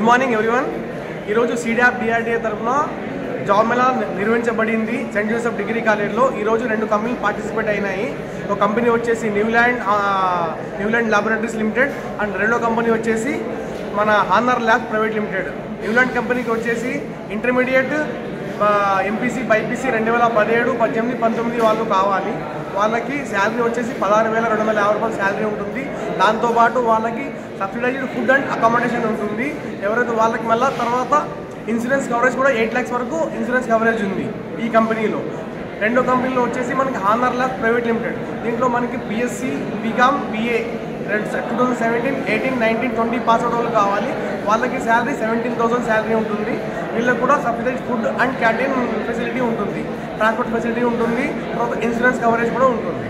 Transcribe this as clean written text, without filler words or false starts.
Good morning everyone. ఈరోజు SEEDAP DRDA తరఫున job mela నిర్వహించబడింది సెయింట్ జోసెఫ్ డిగ్రీ కాలేజ్లో. ఈరోజు 2 కంపెనీలు పార్టిసిపేట్ అయినాయి. ఒక కంపెనీ వచ్చేసి న్యూలాండ్ ల్యాబొరేటరీస్ లిమిటెడ్ అండ్ రెండో కంపెనీ వచ్చేసి మన Honour lab private limited. Newland కంపెనీకి వచ్చేసి ఇంటర్మీడియట్ ఎంపీసీ బైపీసీ 2017, 18, 19 వాళ్ళు కావాలి. వాళ్ళకి శాలరీ వచ్చేసి 16,250 రూపాయలు శాలరీ ఉంటుంది. దాంతోపాటు వాళ్ళకి సబ్సిడైజ్డ్ ఫుడ్ అండ్ అకామిడేషన్ ఉంటుంది. ఎవరైతే వాళ్ళకి మళ్ళీ తర్వాత ఇన్సూరెన్స్ కవరేజ్ కూడా 8 lakhs వరకు ఇన్సూరెన్స్ కవరేజ్ ఉంది ఈ కంపెనీలో. రెండో కంపెనీలో వచ్చేసి మనకి హానర్ ల్యాబ్ ప్రైవేట్ లిమిటెడ్. దీంట్లో మనకి BSc, BCom, BA 2017, 18, 19, 20 pass out వాళ్ళు కావాలి. వాళ్ళకి శాలరీ 17,000 శాలరీ ఉంటుంది. వీళ్ళకి కూడా subsidized food and canteen facility ఉంటుంది, ట్రాన్స్పోర్ట్ ఫెసిలిటీ ఉంటుంది, తర్వాత ఇన్సూరెన్స్ కవరేజ్ కూడా ఉంటుంది.